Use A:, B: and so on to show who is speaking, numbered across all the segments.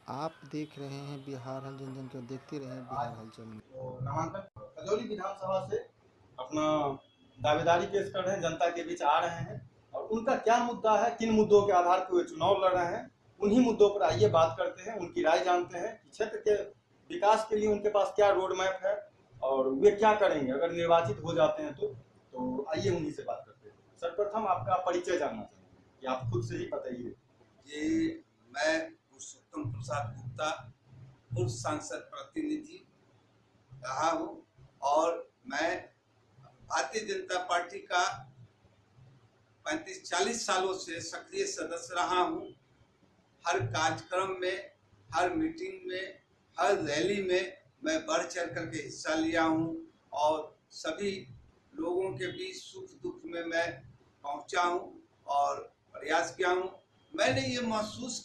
A: आप देख रहे हैं बिहार हल जन जन को देखते रहे बिहार हलचल में।
B: तो नामांकन खजौली विधानसभा से अपना दावेदारी पेश कर रहे हैं, जनता के बीच आ रहे हैं और उनका क्या मुद्दा है, किन मुद्दों के आधार पर वे चुनाव लड़ रहे हैं, उन्हीं मुद्दों पर आइए बात करते हैं, उनकी राय जानते हैं कि क्षेत्र के विकास के लिए उनके पास क्या रोड मैप है और वे क्या करेंगे अगर निर्वाचित हो जाते हैं तो आइए उन्हीं से बात करते हैं। सर्वप्रथम आपका परिचय जानना चाहेंगे कि आप खुद से ही बताइए।
C: जी, मैं पुरुषोत्तम प्रसाद गुप्ता पूर्व सांसद प्रतिनिधि रहा हूँ और मैं भारतीय जनता पार्टी का 35-40 सालों से सक्रिय सदस्य रहा हूँ। हर कार्यक्रम में, हर मीटिंग में, हर रैली में मैं बढ़ चढ़ करके हिस्सा लिया हूँ और सभी लोगों के बीच सुख दुख में मैं पहुँचा हूँ और प्रयास किया हूँ। मैंने ये महसूस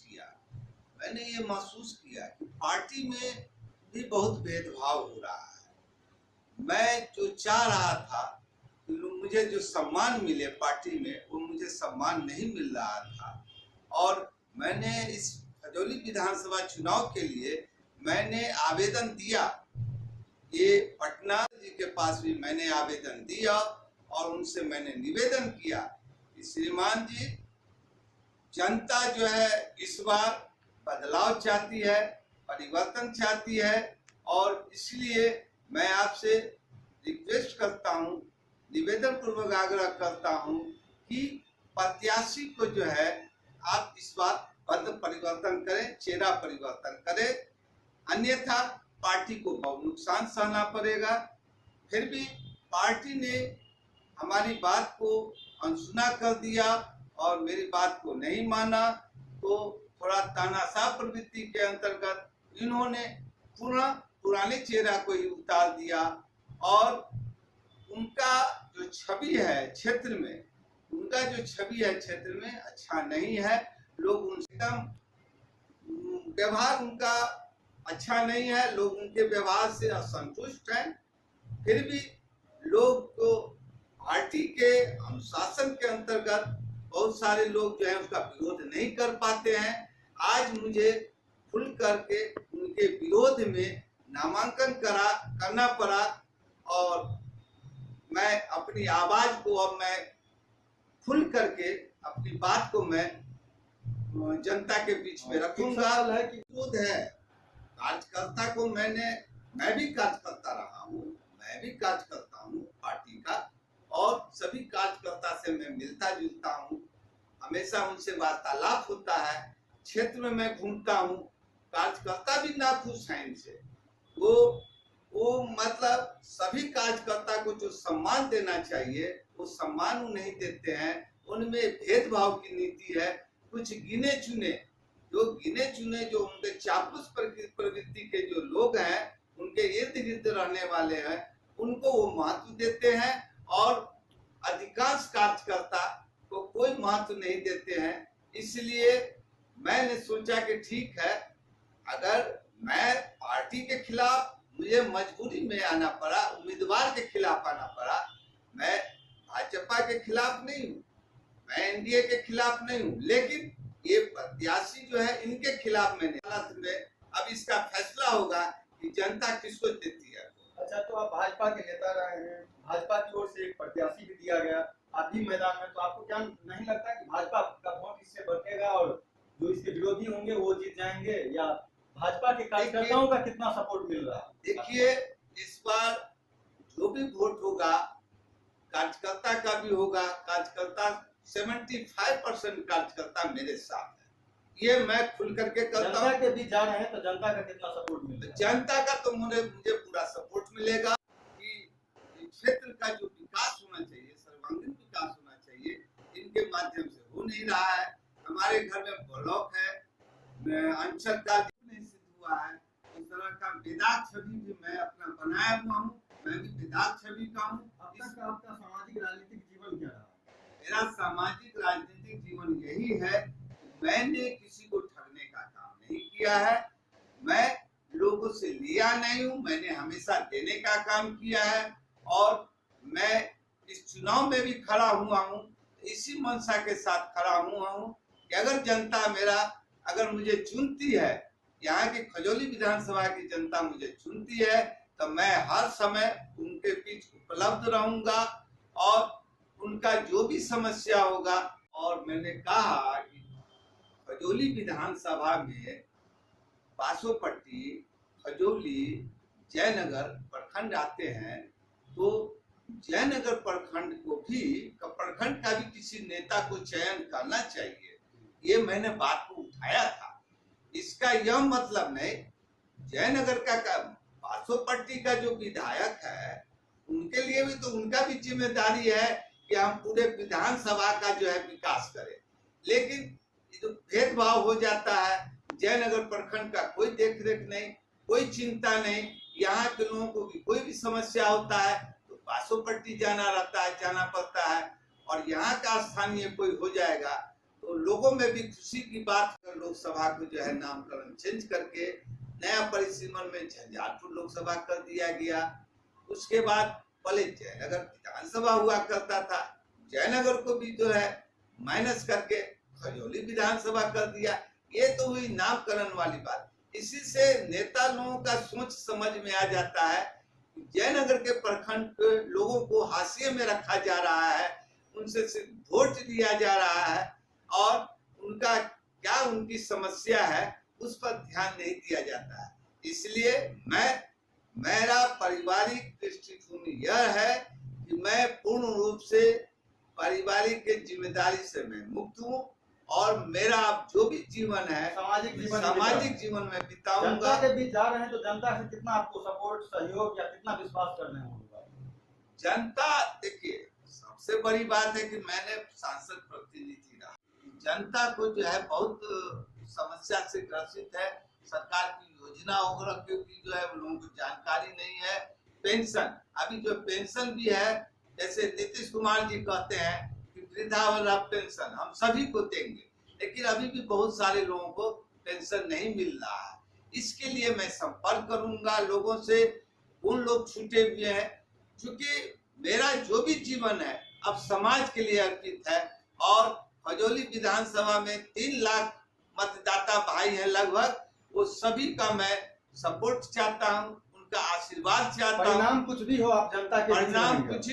C: किया कि पार्टी में भी बहुत भेदभाव हो रहा है। मैं जो चाह रहा था कि मुझे जो सम्मान मिले पार्टी में, वो मुझे सम्मान नहीं मिल रहा था और मैंने इस खजौली विधानसभा चुनाव के लिए मैंने आवेदन दिया। ये पटना जी के पास भी मैंने आवेदन दिया और उनसे मैंने निवेदन किया कि श्रीमान जी, जनता जो है इस बार बदलाव चाहती है, परिवर्तन चाहती है और इसलिए मैं आपसे रिक्वेस्ट करता हूँ, निवेदन पूर्वक आग्रह करता हूँ कि प्रत्याशी को जो है आप इस बार पद परिवर्तन करें, चेहरा परिवर्तन करें, अन्यथा पार्टी को बहुत नुकसान सहना पड़ेगा। फिर भी पार्टी ने हमारी बात को अनसुना कर दिया और मेरी बात को नहीं माना, तो थोड़ा तानाशाह प्रवृत्ति के अंतर्गत इन्होंने पुराने चेहरा को ही उतार दिया और उनका जो छवि है क्षेत्र में, अच्छा नहीं है। लोग उनसे कम व्यवहार उनका अच्छा नहीं है, लोग उनके व्यवहार से असंतुष्ट हैं। फिर भी लोग को पार्टी के अनुशासन के अंतर्गत बहुत सारे लोग जो है उसका विरोध नहीं कर पाते हैं। आज मुझे खुल करके उनके विरोध में नामांकन करना पड़ा और मैं अपनी आवाज को अब मैं खुल करके अपनी बात को मैं जनता के बीच में रखूंगा।
B: है कि
C: विरोध है कार्यकर्ता को, मैं भी कार्यकर्ता रहा हूँ, मैं भी कार्यकर्ता हूँ पार्टी का और सभी कार्यकर्ता से मैं मिलता जुलता हूँ, हमेशा उनसे वार्तालाप होता है। क्षेत्र में मैं घूमता हूँ, कार्यकर्ता भी नाखुश हैं इनसे। वो मतलब सभी कार्यकर्ता को जो सम्मान देना चाहिए वो सम्मान नहीं देते हैं। उनमें भेदभाव की नीति है। कुछ गिने चुने जो उनके चापलूस प्रवृत्ति के जो लोग हैं, उनके इर्द गिर्द रहने वाले हैं, उनको वो महत्व देते हैं और अधिकांश कार्यकर्ता को कोई महत्व नहीं देते हैं। इसलिए मैंने सोचा कि ठीक है, अगर मैं पार्टी के खिलाफ मुझे मजबूरी में आना पड़ा, उम्मीदवार के खिलाफ आना पड़ा, मैं भाजपा के खिलाफ नहीं हूँ, मैं एनडीए के खिलाफ नहीं हूँ, लेकिन ये प्रत्याशी जो है इनके खिलाफ मैंने अब इसका फैसला होगा कि जनता किसको देती है।
B: अच्छा, तो आप भाजपा के नेता रहे हैं, भाजपा की ओर से एक प्रत्याशी भी दिया गया, आप भी मैदान में, तो आपको क्या नहीं लगता कि भाजपा का वोट इससे बढ़ेगा और जो इसके विरोधी होंगे वो जीत जाएंगे, या भाजपा के कार्यकर्ताओं का कितना सपोर्ट मिल रहा है?
C: देखिए, इस बार जो भी वोट होगा कार्यकर्ता का भी होगा। कार्यकर्ता 75% कार्यकर्ता मेरे साथ है, ये मैं खुल करके करता हूँ।
B: जनता के बीच जा रहे हैं तो जनता का कितना सपोर्ट मिल रहा है?
C: जनता का तो मुझे पूरा सपोर्ट मिलेगा कि क्षेत्र का जो विकास होना चाहिए, सर्वांगीण विकास होना चाहिए, इनके माध्यम से हो नहीं रहा है। हमारे घर में ब्लॉक है, अंचल का नहीं सिद्ध हुआ है। इस तरह का बेदाग छवि भी मैं अपना बनाया हुआ हूँ, मैं भी बेदाग छवि का हूँ।
B: आपका सामाजिक राजनीतिक जीवन क्या रहा?
C: मेरा सामाजिक राजनीतिक जीवन यही है, मैंने किसी को ठगने का काम नहीं किया है, मैं लोगों से लिया नहीं हूँ, मैंने हमेशा देने का काम किया है और मैं इस चुनाव में भी खड़ा हुआ हूँ, इसी मंशा के साथ खड़ा हुआ हूँ कि अगर जनता अगर मुझे चुनती है यहाँ की खजौली विधानसभा की जनता मुझे चुनती है तो मैं हर समय उनके बीच उपलब्ध रहूंगा और उनका जो भी समस्या होगा। और मैंने कहा कि खजौली विधानसभा में बासोपट्टी, खजौली, जयनगर प्रखंड आते हैं, तो जयनगर प्रखंड का भी किसी नेता को चयन करना चाहिए। ये मैंने बात को उठाया था। इसका यह मतलब नहीं, जयनगर का बासोपट्टी का जो विधायक है उनके लिए भी तो उनका भी जिम्मेदारी है कि हम पूरे विधानसभा का जो है विकास करें। लेकिन जो भेदभाव हो जाता है, जयनगर प्रखंड का कोई देख रेख नहीं, कोई चिंता नहीं, यहाँ के लोगों को भी कोई भी समस्या होता है तो बासोपट्टी जाना पड़ता है और यहाँ का स्थानीय कोई हो जाएगा तो लोगों में भी खुशी की बात। लोकसभा को जो है नामकरण चेंज करके नया परिसीमन में झंझारपुर लोकसभा कर दिया गया। उसके बाद पहले जयनगर विधानसभा हुआ करता था, जयनगर को भी जो है माइनस करके खजौली विधानसभा कर दिया। ये तो हुई नामकरण वाली बात। इसी से नेता लोगों का सोच समझ में आ जाता है कि जयनगर के प्रखंड के लोगों को हाशिए में रखा जा रहा है, उनसे सिर्फ वोट लिया जा रहा है और उनका क्या उनकी समस्या है उस पर ध्यान नहीं दिया जाता है। इसलिए मेरा पारिवारिक दृष्टिकोण यह है कि मैं पूर्ण रूप से पारिवारिक के जिम्मेदारी से मैं मुक्त हूँ और मेरा जो भी जीवन है सामाजिक जीवन में बिताऊंगा।
B: जनता के बीच जा रहे हैं तो जनता से कितना आपको सपोर्ट, सहयोग या कितना विश्वास करने होगा?
C: जनता, देखिए सबसे बड़ी बात है कि मैंने सांसद प्रतिनिधि रहा। जनता को जो है बहुत समस्या से ग्रसित है, सरकार की योजना वगैरह की जो है लोगों को जानकारी नहीं है। पेंशन, अभी जो पेंशन भी है, जैसे नीतीश कुमार जी कहते हैं कि वृद्धावस्था पेंशन हम सभी को देंगे, लेकिन अभी भी बहुत सारे लोगों को पेंशन नहीं मिल रहा है। इसके लिए मैं संपर्क करूंगा लोगों से, उन लोग छूटे हुए हैं, क्योंकि मेरा जो भी जीवन है अब समाज के लिए अर्पित है। और खजौली विधानसभा में 3 लाख मतदाता भाई हैं लगभग, वो सभी का मैं सपोर्ट चाहता हूँ, उनका आशीर्वाद चाहता हूँ।
B: परिणाम कुछ भी हो, आप जनता के
C: परिणाम कुछ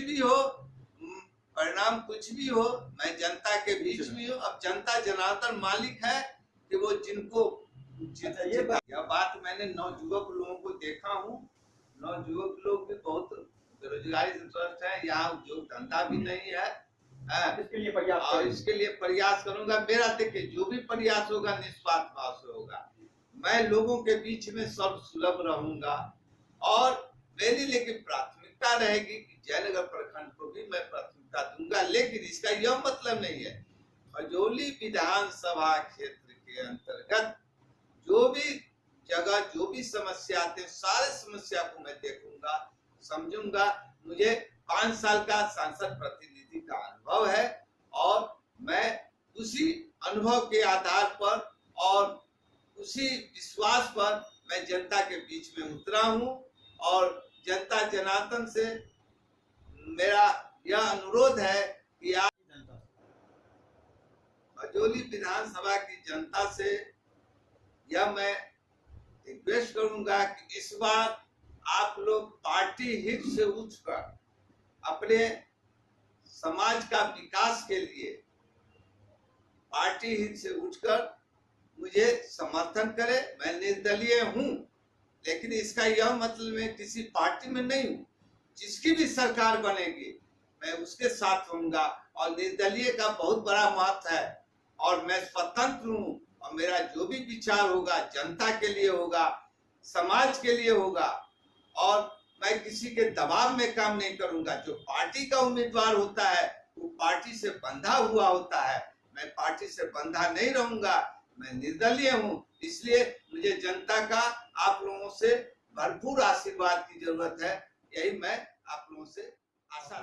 C: भी हो, मैं जनता के बीच में हूँ। अब जनता जनार्दन मालिक है कि वो जिनको यह बात मैंने नवयुवक लोगों को देखा हूँ। नवयुवक लोग भी बहुत बेरोजगारी से त्रस्त है, यहाँ उद्योग धंधा भी नहीं है। इसके लिए प्रयास करूंगा। मेरा देखिए जो भी प्रयास होगा निस्वार्थ भाव से होगा। मैं लोगों के बीच में सर्व सुलभ रहूंगा और मेरी लेकिन प्राथमिकता रहेगी कि जयनगर प्रखंड को भी मैं प्राथमिकता दूंगा। लेकिन इसका यह मतलब नहीं है खजौली विधानसभा क्षेत्र के अंतर्गत जो भी जगह जो भी समस्या आते हैं, सारे समस्या को मैं देखूंगा, समझूंगा। मुझे 5 साल का सांसद प्रतिनिधि का अनुभव है और मैं उसी अनुभव के आधार पर और उसी विश्वास पर मैं जनता के बीच में उतरा हूं और जनता जनार्दन से मेरा यह अनुरोध है कि आप खजौली विधानसभा की जनता से यह मैं रिक्वेस्ट करूंगा कि इस बार आप लोग पार्टी हित से उठकर अपने समाज का विकास के लिए पार्टी हित से उठकर मुझे समर्थन करें। मैं निर्दलीय हूं, लेकिन इसका यह मतलब मैं किसी पार्टी में नहीं हूं। जिसकी भी सरकार बनेगी मैं उसके साथ रहूंगा और निर्दलीय का बहुत बड़ा महत्व है और मैं स्वतंत्र हूं और मेरा जो भी विचार होगा जनता के लिए होगा, समाज के लिए होगा और मैं किसी के दबाव में काम नहीं करूंगा। जो पार्टी का उम्मीदवार होता है वो पार्टी से बंधा हुआ होता है, मैं पार्टी से बंधा नहीं रहूंगा। मैं निर्दलीय हूं, इसलिए मुझे जनता का आप लोगों से भरपूर आशीर्वाद की जरूरत है। यही मैं आप लोगों से आशा